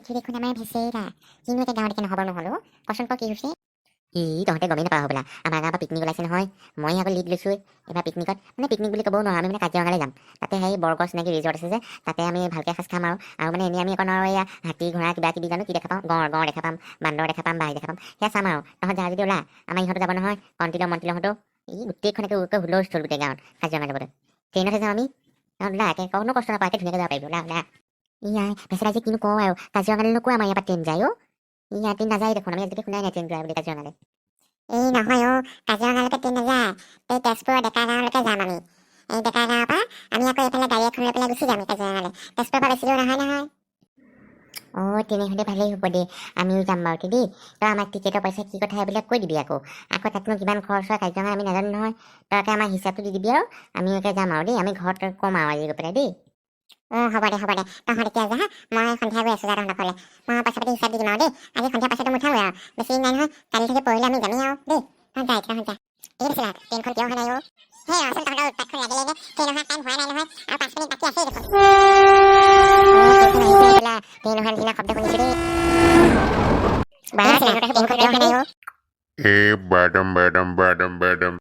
দেখি দেখোন আমাৰ ভেচেৰা কিনো এটা গাঁৱত নহ'ব নহ'লো কচোন ক কি হৈছে তহঁতে গমেই নাপাওঁ হ'বলা আমাৰ গাঁৱৰ পৰা পিকনিক ওলাইছে নহয় মই আকৌ লিড লৈছোঁ এইবাৰ পিকনিকত মানে পিকনিক বুলি ক'বও নোৱাৰোঁ আমি মানে কাজিৰঙালৈ যাম তাতে সেই বৰগছ চিনাকি ৰিজৰ্ট আছে যে তাতে আমি ভালকৈ এসাঁজ খাম আৰু মানে এনেই আমি অকণ আৰু এয়া হাতী ঘোঁৰা কিবা কিবি জানো কি দেখা পাওঁ গঁড় দেখা পাম বান্দৰ দেখা পাম বাঘ দেখা পাম সেয়া চাম আৰু তহঁত যা যদি ওলা আমাৰ ইহঁতো যাব নহয় মন্ত্ৰীলহঁতো গোটেইখনকে হুলস্থুল গোটেই গাঁৱত কাজিৰঙা যাবলৈ ট্ৰেইনতে যাওঁ আমি ওলা কোনো কষ্ট নাপায় ধুনীয়াকৈ যাব পাৰিব ওলা ওলা ভেচেৰা যে কিনো কওঁ আৰু কাজিৰঙালৈ নোকোৱা আমাৰ ইয়াৰ পৰা ট্ৰেইন যায় ট্ৰেইন নাযায় দেখোন আমি আজিলৈকে শুনাই নাই ট্ৰেইন যায় বুলি কাজিৰঙালৈ নহয় কাজিৰঙালৈকে ট্ৰেইন নাযায় তেজপুৰৰ ডেকা গাঁৱলৈকে যাম আমি ডেকা গাঁৱৰ পৰা আমি আকৌ এইফালে গাড়ী এখন লৈ পেলাই গুচি যাম কাজিৰঙালৈ তেজপুৰৰ পৰা বেছি দূৰ নহয় তেনেহ'লে ভালেই হ'ব দেই আমিও যাম বাৰু দেই তই আমাক টিকেটৰ পইচা কি কথা এইবিলাক কৈ দিবি আকৌ তাতনো কিমান খৰচ হয় কাজিৰঙা আমি নাজানো নহয় তই আমাৰ হিচাপটো দি দিবি আৰু আমি যাম আৰু দেই আমি ঘৰত কম আৰু আজি গৈ পেলাই দেই হ'ব দে তহঁত এতিয়া যা মই সন্ধিয়া গৈ আছোঁ তহঁতৰ ঘৰলৈ মই পইচা পাতি হিচাপ দি দিম আৰু দেই আজি সন্ধিয়া পইচাটো মুঠাওৱে আৰু বেছি নাই নহয় কালি থেকে পৰহিলৈ আমি যামেই আৰু দেই তহঁত যা এই আছিলা ট্ৰেইনখন কিয় অহা নাই সেই আচোন তহঁতৰ উৎপাতখন লাগিলে যে ট্ৰেইন অহা টাইম হোৱা নাই নহয় আৰু 5 মিনিট বাকী আছেই দেখোন ট্ৰেইন অহাৰ নিচিনা শব্দ শুনিছোঁ দেই badam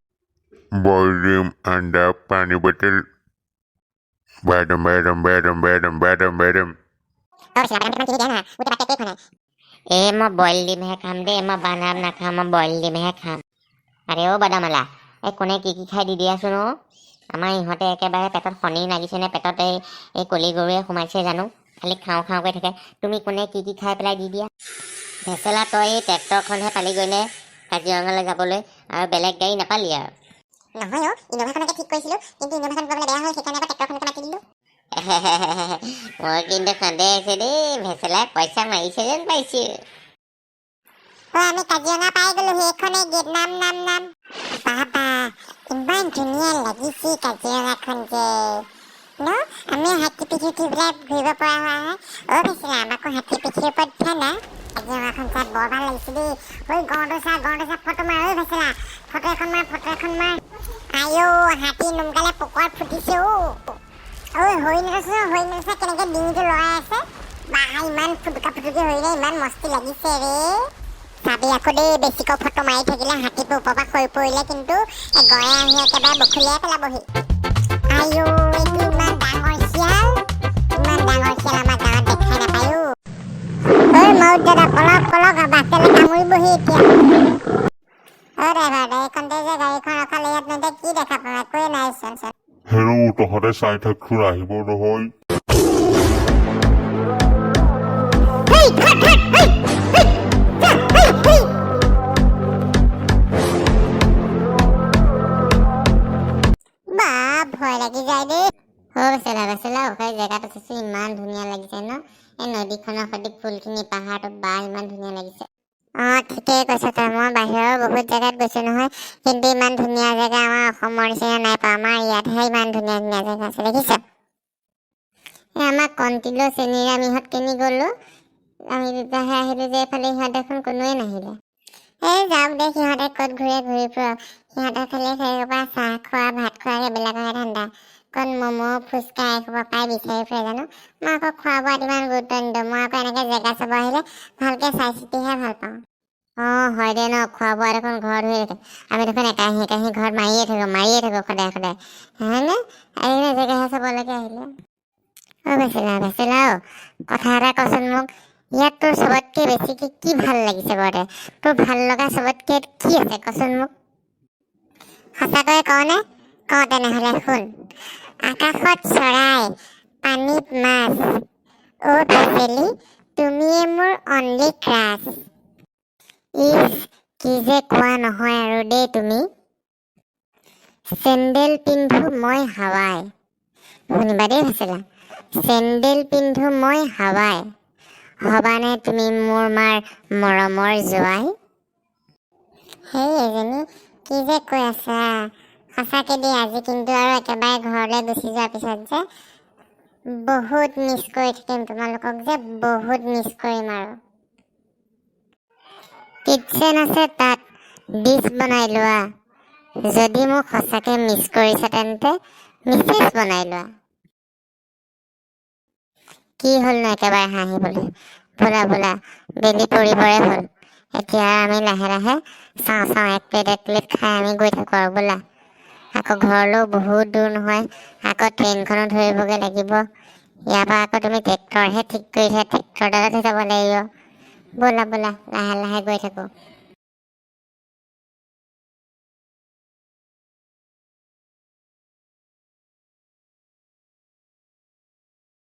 volume anda pani botol badam মই বইল ডিমহে খাম দেই মই বানাম নাখাম মই বইল ডিমহে খাম আৰে বাদামালা কোনে কি খাই দি দিয়াচোন আমাৰ ইহঁতে একেবাৰে পেটত শনি লাগিছে নে পেটত এই কলি গৰুৱে সোমাইছে জানো খালি খাওঁ কৰি থাকে তুমি কোনে কি খাই পেলাই দি দিয়া ভেচেলা তই এই ট্ৰেক্টৰখনহে পালি গৈনে কাজিৰঙালৈ যাবলৈ আৰু বেলেগ গাড়ী নাপালি আৰু নহয় ইন'ভাখনকে ঠিক কৰিছিলোঁ কিন্তু ইন'ভাখন গ'বলৈ বেয়া হ'ল সেইকাৰণে আকৌ ট্ৰেক্টৰখনকে মাতি দিলোঁ মই কিন্তু সন্দেহ আছে দেই ভেচেলাই পইচা মাৰিছে যেন পাইছোঁ আমি কাজিৰঙা পাই গ'লো সেইখনেই গেট নাম বাবা ইমান ধুনীয়া লাগিছে কাজিৰঙাখন যে আমি হাতী পিঠি উঠি পেলাই ঘূৰিব পৰা হোৱা ভেচেলা আমাকো হাতী পিঠিৰ ওপৰত উঠা না কাজিৰঙাখন চাই বৰ ভাল লাগিছে দেই গড়টো চা ফটো মাৰ ভেচেলা ফটো এখন মাৰ আইও হাতী নোমকালে পকোৱাত ফুটিছে হৰিণা কেনেকে ডিঙিটো লৰাই আছে বা ইমান ফুটুকা হৰিণা ইমান মস্তি লাগিছে ৰে চাবি আকৌ দেই বেছিকৈ ফটো মাৰি থাকিলে হাতীটো ওপৰৰ পৰা সৰি পৰিলে কিন্তু গড়ে আহি একেবাৰে বখলিয়াই পেলাবহি আইও এইটো ইমান ডাঙৰ শিয়াল আমাৰ গাঁৱত দেখাই নাপায় মাউত দাদা পলক বাছেলে কামুৰিবহি এতিয়া ড্ৰাইভাৰ এইখনতে যে গাড়ীখন ৰখালে ইয়াত নদে কি দেখা পাম একোৱে নাইচোন হেৰৌ তহঁতে চাই থাকচোন আহিব নহয় ভয় লাগি যায় দেই ভেচেলা জেগাত আছো ইমান ধুনীয়া লাগিছে ন এই নদীখনৰ সৈতে ফুলখিনি পাহাৰটো বা ইমান ধুনীয়া লাগিছে ঠিকেই কৈছ তই মই বাহিৰৰ বহুত জেগাত গৈছো নহয় কিন্তু ইমান ধুনীয়া জেগা আমাৰ অসমৰ নিচিনা নাই পোৱা আমাৰ ইয়াতহে ইমান ধুনীয়া জেগা আছে দেখিছ আমাৰ কণ্টিলো চেনীৰে আমি ইহঁত কিনি গ'লো আমি দুটাহে আহিলো যে এইফালে সিহঁত দেখোন কোনোৱে নাহিলে যাওক দে সিহঁতে ক'ত ঘূৰি ফুৰক সিহঁতে খালি সেইসোপা চাহ খোৱা ভাত খোৱা সেইবিলাকৰহে ধান্দা ক'ত ম'ম' ফুচকা এইসোপা পাই বিচাৰি ফুৰে জানো মই আকৌ খোৱা বোৱাত ইমান গুৰুত্ব নিদিওঁ মই আকৌ এনেকৈ জেগা চাব আহিলে ভালকৈ চাই চিতিহে ভাল পাওঁ হয় দে ন খোৱা বোৱা দেখোন ঘৰত হৈ থাকে আমি দেখোন একাহি ঘৰত মাৰিয়ে থাকোঁ সদায় হয়নে আহিলে জেগাহে চাবলৈকে আহিলে ভেচেলা কথা এটা কচোন মোক ইয়াত তোৰ চবতকৈ বেছিকৈ কি ভাল লাগিছে বাৰু তোৰ ভাল লগা চবতকৈ কি আছে কচোন মোক সঁচাকৈয়ে কওঁনে তেনেহ'লে শুন আকাশত চৰাই পানীত মাছ ভেচেলি তুমিয়ে মোৰ অনলি ক্ৰাছ কি যে কোৱা নহয় আৰু দেই তুমি চেণ্ডেল পিন্ধো মই হাৱাই শুনিবা দেই ভেচেলা চেণ্ডেল পিন্ধো মই হাৱাই হবানে তুমি মোৰ মাৰ মৰমৰ জোৱাই এজনী কি যে কৈ আছা সঁচাকে দেই আজি কিন্তু আৰু একেবাৰে ঘৰলৈ গুচি যোৱাৰ পিছত যে বহুত মিছ কৰি থাকিম তোমালোকক যে বহুত মিছ কৰিম আৰু কিটচেন আছে তাত ডিছ বনাই লোৱা যদি মোক সঁচাকে মিছ কৰিছা তেন্তে মিছেছ বনাই লোৱা কি হ'ল ন একেবাৰে হাঁহিবলৈ বোলা বোলা বেলি পৰিবৰে হ'ল এতিয়া আমি লাহে লাহে চাওঁ এক প্লেট খাই আমি গৈ থাকোঁ আৰু বোলা আকৌ ঘৰলৈও বহুত দূৰ নহয় আকৌ ট্ৰেইনখনো ধৰিবগৈ লাগিব ইয়াৰ পৰা আকৌ তুমি ট্ৰেক্টৰহে ঠিক কৰিছা ট্ৰেক্টৰডালতহে যাব লাগিব বোলা লাহে লাহে গৈ থাকোঁ